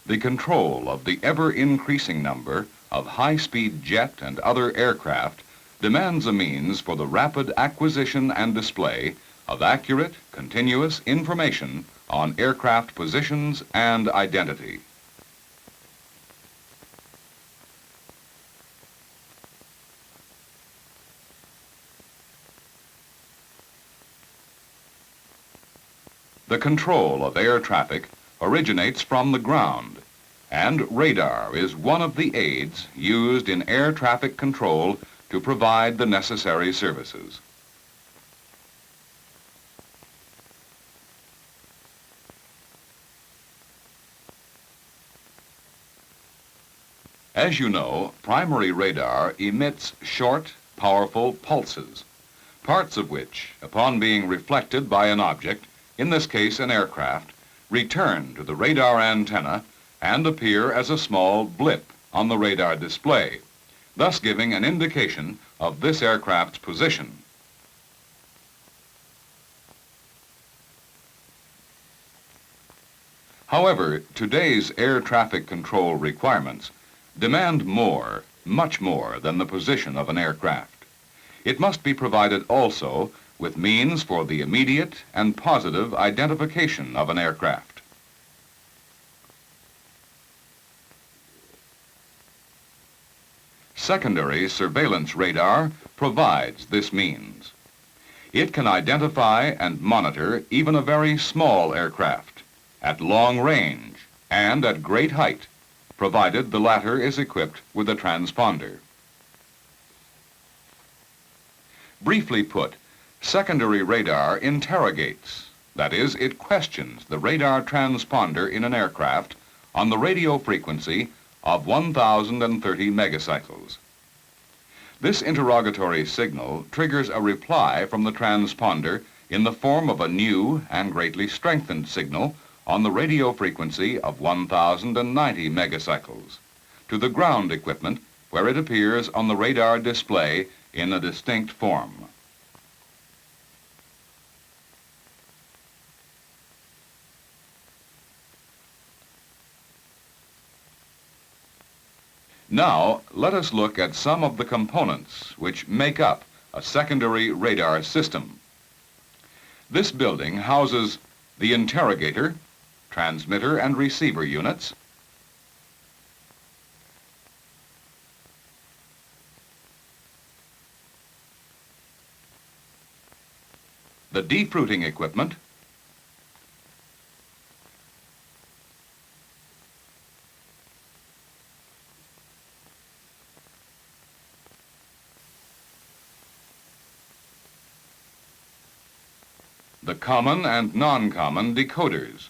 The control of the ever-increasing number of high-speed jet and other aircraft demands a means for the rapid acquisition and display of accurate, continuous information on aircraft positions and identity. The control of air traffic originates from the ground, and radar is one of the aids used in air traffic control to provide the necessary services. As you know, primary radar emits short, powerful pulses, parts of which, upon being reflected by an object, in this case an aircraft, return to the radar antenna and appear as a small blip on the radar display, thus giving an indication of this aircraft's position. However, today's air traffic control requirements demand more, much more than the position of an aircraft. It must be provided also with means for the immediate and positive identification of an aircraft. Secondary surveillance radar provides this means. It can identify and monitor even a very small aircraft at long range and at great height, provided the latter is equipped with a transponder. Briefly put, secondary radar interrogates, that is, it questions the radar transponder in an aircraft on the radio frequency of 1,030 megacycles. This interrogatory signal triggers a reply from the transponder in the form of a new and greatly strengthened signal on the radio frequency of 1,090 megacycles to the ground equipment where it appears on the radar display in a distinct form. Now, let us look at some of the components which make up a secondary radar system. This building houses the interrogator, transmitter and receiver units, the defruiting equipment, the common and non-common decoders.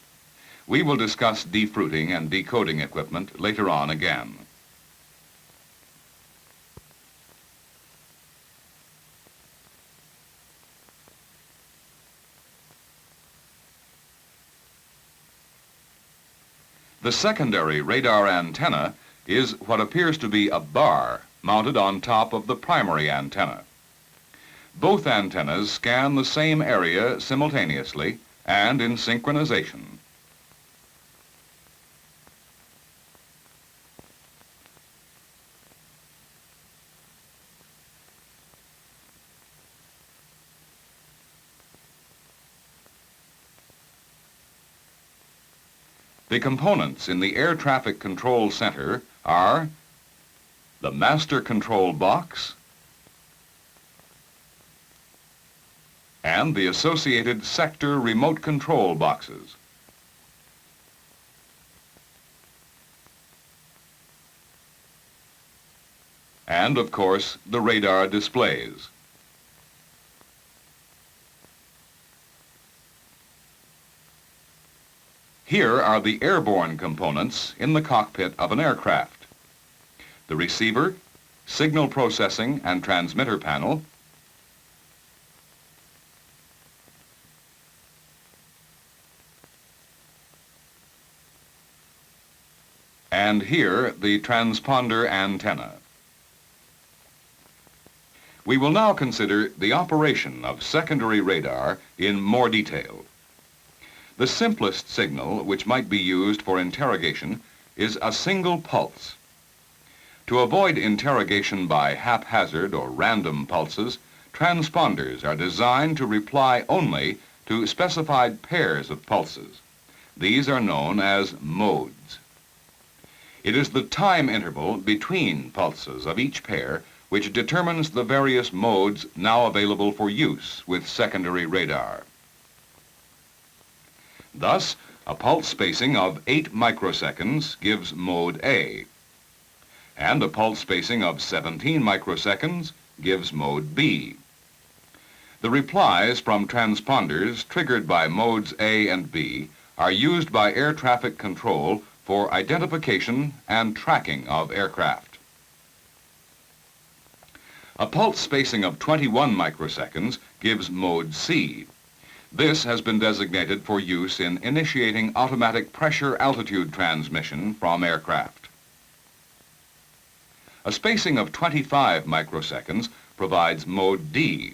We will discuss defruiting and decoding equipment later on again. The secondary radar antenna is what appears to be a bar mounted on top of the primary antenna. Both antennas scan the same area simultaneously and in synchronization. The components in the Air Traffic Control Center are the master control box and the associated sector remote control boxes. And, of course, the radar displays. Here are the airborne components in the cockpit of an aircraft: the receiver, signal processing and transmitter panel, and here the transponder antenna. We will now consider the operation of secondary radar in more detail. The simplest signal which might be used for interrogation is a single pulse. To avoid interrogation by haphazard or random pulses, transponders are designed to reply only to specified pairs of pulses. These are known as modes. It is the time interval between pulses of each pair which determines the various modes now available for use with secondary radar. Thus, a pulse spacing of 8 microseconds gives mode A, and a pulse spacing of 17 microseconds gives mode B. The replies from transponders triggered by modes A and B are used by air traffic control for identification and tracking of aircraft. A pulse spacing of 21 microseconds gives mode C. This has been designated for use in initiating automatic pressure-altitude transmission from aircraft. A spacing of 25 microseconds provides mode D.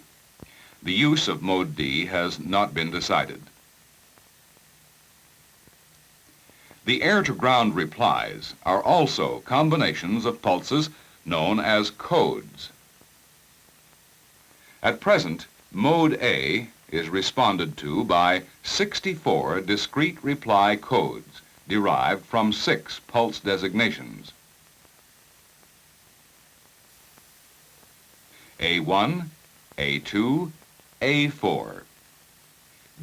The use of mode D has not been decided. The air-to-ground replies are also combinations of pulses known as codes. At present, mode A is responded to by 64 discrete reply codes derived from 6 pulse designations. A1, A2, A4,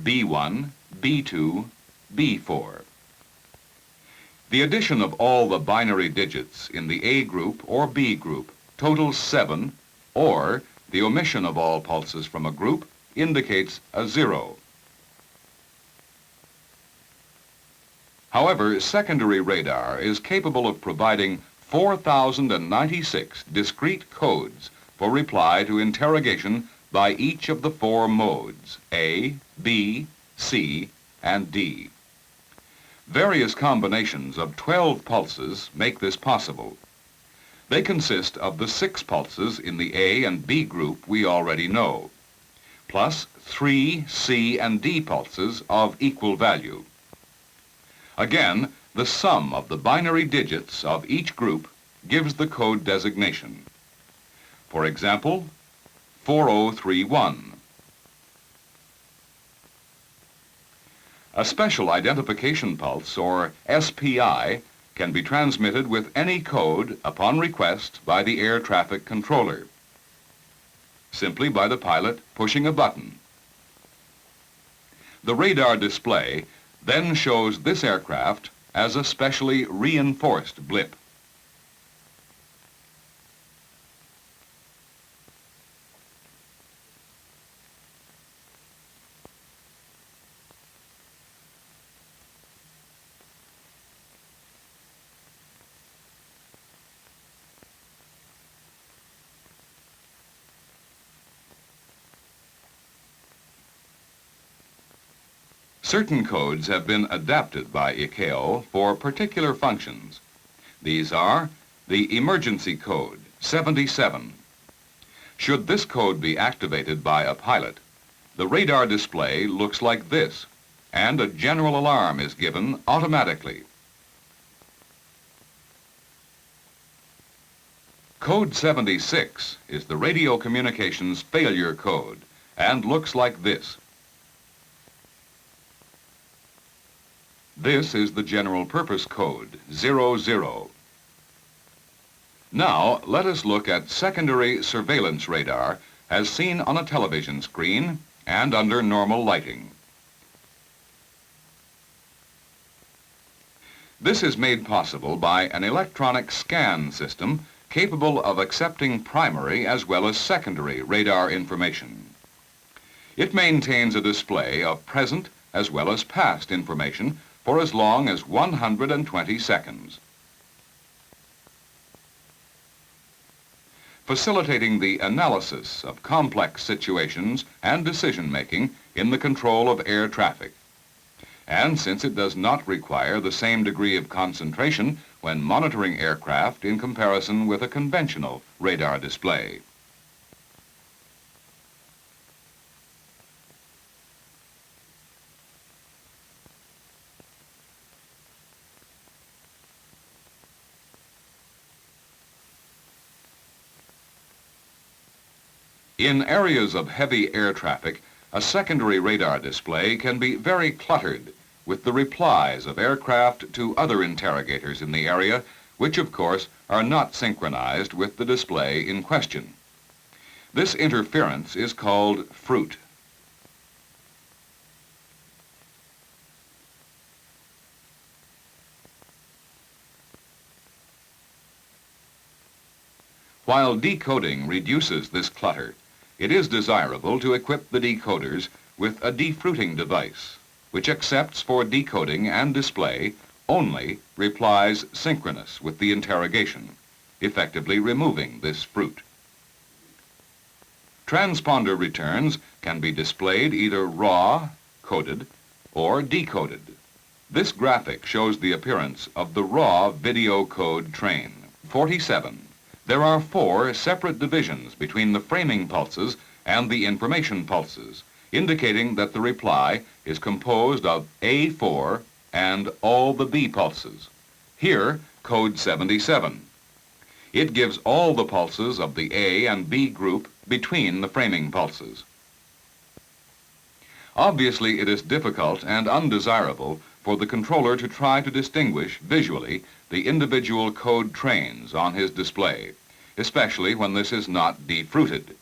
B1, B2, B4. The addition of all the binary digits in the A group or B group totals 7, or the omission of all pulses from a group indicates a 0. However, secondary radar is capable of providing 4,096 discrete codes for reply to interrogation by each of the 4 modes, A, B, C, and D. Various combinations of 12 pulses make this possible. They consist of the 6 pulses in the A and B group we already know, plus 3 C and D pulses of equal value. Again, the sum of the binary digits of each group gives the code designation. For example, 4031. A special identification pulse, or SPI, can be transmitted with any code upon request by the air traffic controller, simply by the pilot pushing a button. The radar display then shows this aircraft as a specially reinforced blip. Certain codes have been adapted by ICAO for particular functions. These are the emergency code, 77. Should this code be activated by a pilot, the radar display looks like this, and a general alarm is given automatically. Code 76 is the radio communications failure code and looks like this. This is the general purpose code, 00. Now, let us look at secondary surveillance radar as seen on a television screen and under normal lighting. This is made possible by an electronic scan system capable of accepting primary as well as secondary radar information. It maintains a display of present as well as past information for as long as 120 seconds. Facilitating the analysis of complex situations and decision-making in the control of air traffic. And since it does not require the same degree of concentration when monitoring aircraft in comparison with a conventional radar display. In areas of heavy air traffic, a secondary radar display can be very cluttered with the replies of aircraft to other interrogators in the area, which of course are not synchronized with the display in question. This interference is called fruit. While decoding reduces this clutter, it is desirable to equip the decoders with a defruiting device, which accepts for decoding and display only replies synchronous with the interrogation, effectively removing this fruit. Transponder returns can be displayed either raw, coded, or decoded. This graphic shows the appearance of the raw video code train. 47. There are 4 separate divisions between the framing pulses and the information pulses, indicating that the reply is composed of A4 and all the B pulses. Here, code 77. It gives all the pulses of the A and B group between the framing pulses. Obviously, it is difficult and undesirable for the controller to try to distinguish visually the individual code trains on his display, especially when this is not defruited.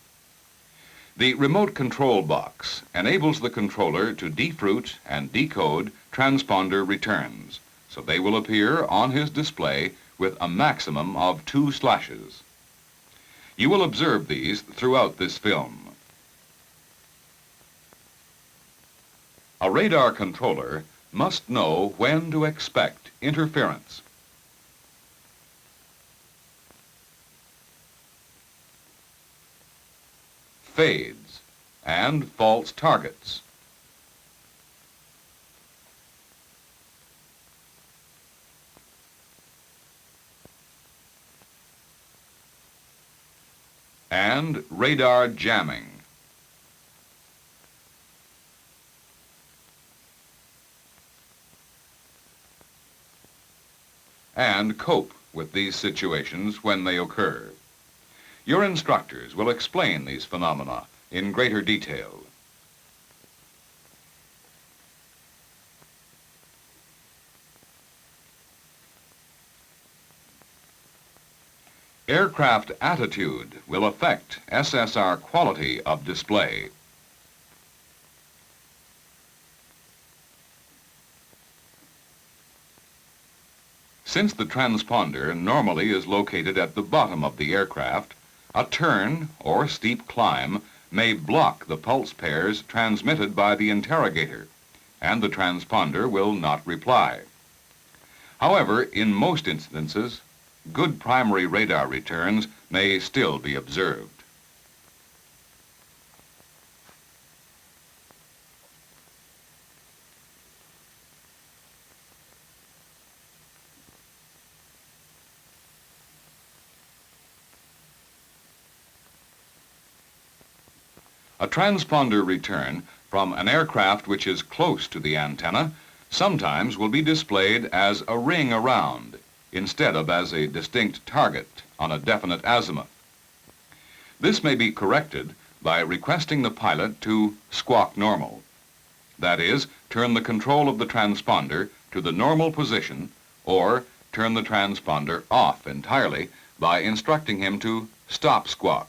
The remote control box enables the controller to defruit and decode transponder returns, so they will appear on his display with a maximum of 2 slashes. You will observe these throughout this film. A radar controller must know when to expect interference. Fades and false targets. And radar jamming. And cope with these situations when they occur. Your instructors will explain these phenomena in greater detail. Aircraft attitude will affect SSR quality of display. Since the transponder normally is located at the bottom of the aircraft, a turn or steep climb may block the pulse pairs transmitted by the interrogator, and the transponder will not reply. However, in most instances, good primary radar returns may still be observed. A transponder return from an aircraft which is close to the antenna sometimes will be displayed as a ring around instead of as a distinct target on a definite azimuth. This may be corrected by requesting the pilot to squawk normal. That is, turn the control of the transponder to the normal position or turn the transponder off entirely by instructing him to stop squawk.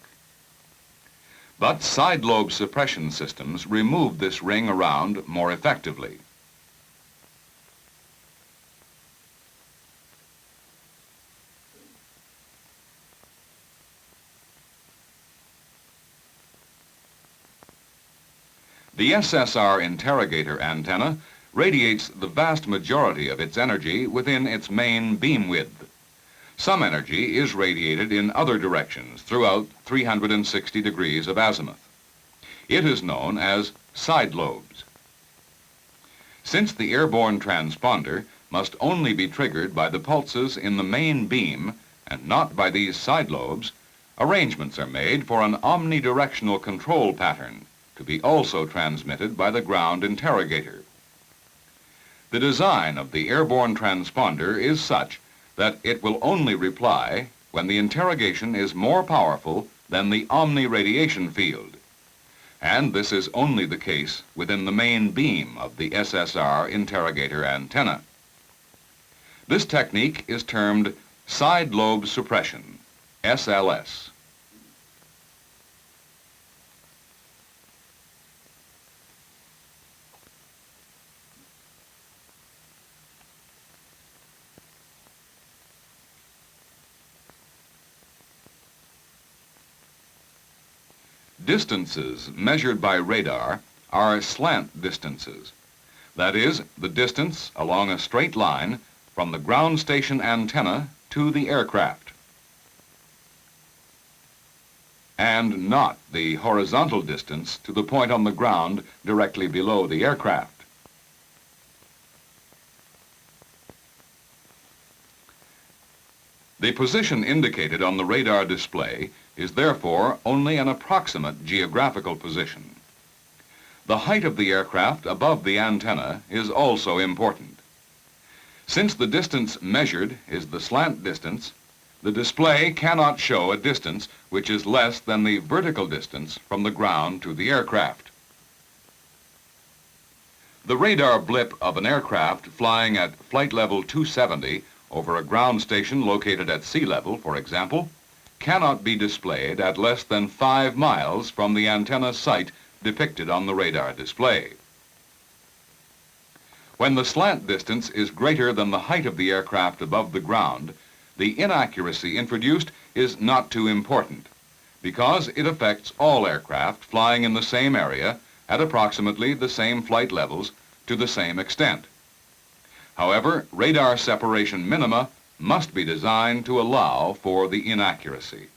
But side lobe suppression systems remove this ring around more effectively. The SSR interrogator antenna radiates the vast majority of its energy within its main beam width. Some energy is radiated in other directions throughout 360 degrees of azimuth. It is known as side lobes. Since the airborne transponder must only be triggered by the pulses in the main beam and not by these side lobes, arrangements are made for an omnidirectional control pattern to be also transmitted by the ground interrogator. The design of the airborne transponder is such that it will only reply when the interrogation is more powerful than the omni-radiation field, and this is only the case within the main beam of the SSR interrogator antenna. This technique is termed side lobe suppression, SLS. Distances measured by radar are slant distances. That is, the distance along a straight line from the ground station antenna to the aircraft, and not the horizontal distance to the point on the ground directly below the aircraft. The position indicated on the radar display is therefore only an approximate geographical position. The height of the aircraft above the antenna is also important. Since the distance measured is the slant distance, the display cannot show a distance which is less than the vertical distance from the ground to the aircraft. The radar blip of an aircraft flying at flight level 270 over a ground station located at sea level, for example, cannot be displayed at less than 5 miles from the antenna site depicted on the radar display. When the slant distance is greater than the height of the aircraft above the ground, the inaccuracy introduced is not too important, because it affects all aircraft flying in the same area at approximately the same flight levels to the same extent. However, radar separation minima must be designed to allow for the inaccuracy.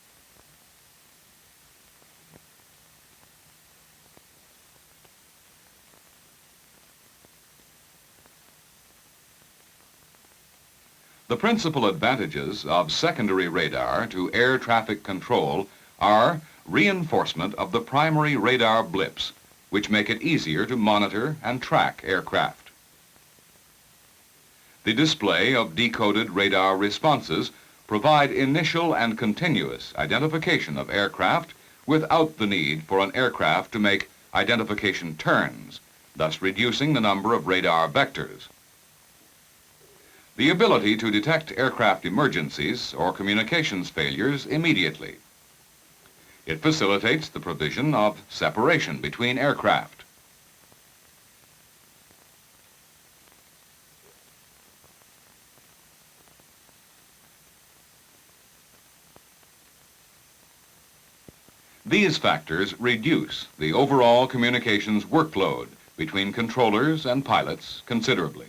The principal advantages of secondary radar to air traffic control are reinforcement of the primary radar blips, which make it easier to monitor and track aircraft. The display of decoded radar responses provide initial and continuous identification of aircraft without the need for an aircraft to make identification turns, thus reducing the number of radar vectors. The ability to detect aircraft emergencies or communications failures immediately. It facilitates the provision of separation between aircraft. These factors reduce the overall communications workload between controllers and pilots considerably.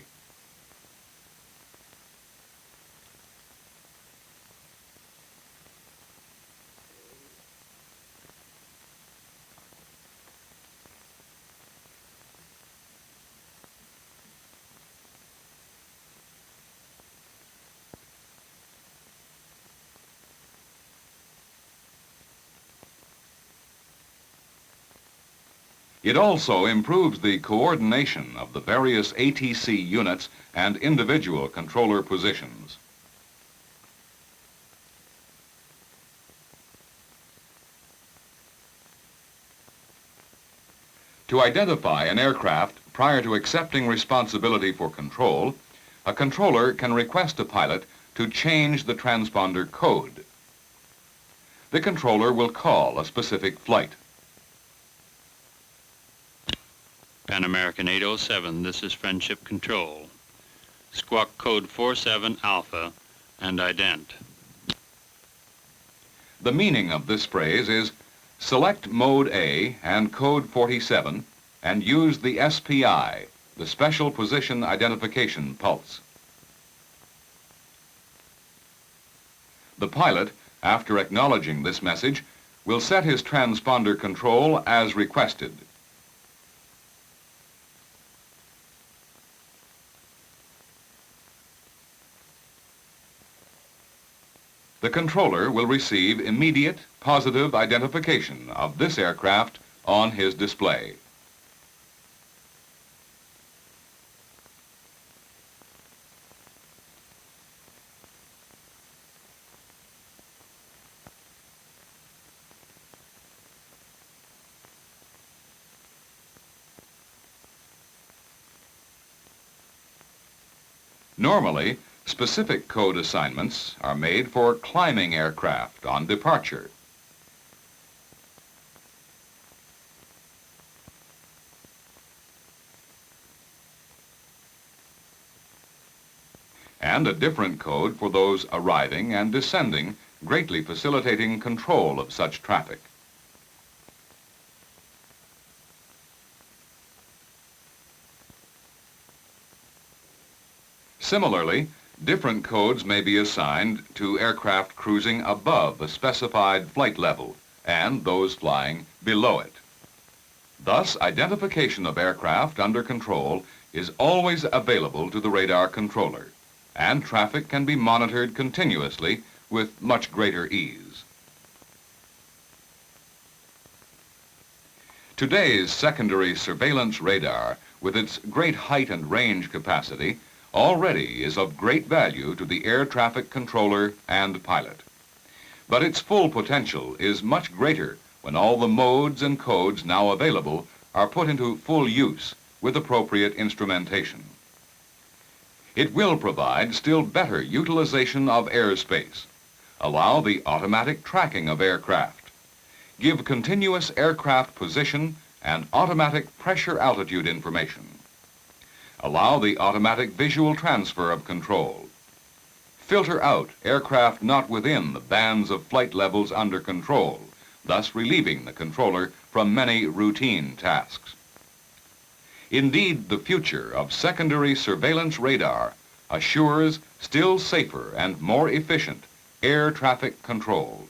It also improves the coordination of the various ATC units and individual controller positions. To identify an aircraft prior to accepting responsibility for control, a controller can request a pilot to change the transponder code. The controller will call a specific flight. Pan American 807, this is Friendship Control. Squawk code 47 Alpha and ident. The meaning of this phrase is select Mode A and code 47 and use the SPI, the Special Position Identification Pulse. The pilot, after acknowledging this message, will set his transponder control as requested. The controller will receive immediate positive identification of this aircraft on his display. Normally, specific code assignments are made for climbing aircraft on departure. And a different code for those arriving and descending, greatly facilitating control of such traffic. Similarly, different codes may be assigned to aircraft cruising above a specified flight level and those flying below it. Thus, identification of aircraft under control is always available to the radar controller, and traffic can be monitored continuously with much greater ease. Today's secondary surveillance radar, with its great height and range capacity, already is of great value to the air traffic controller and pilot. But its full potential is much greater when all the modes and codes now available are put into full use with appropriate instrumentation. It will provide still better utilization of airspace, allow the automatic tracking of aircraft, give continuous aircraft position and automatic pressure altitude information, allow the automatic visual transfer of control, filter out aircraft not within the bands of flight levels under control, thus relieving the controller from many routine tasks. Indeed, the future of secondary surveillance radar assures still safer and more efficient air traffic control.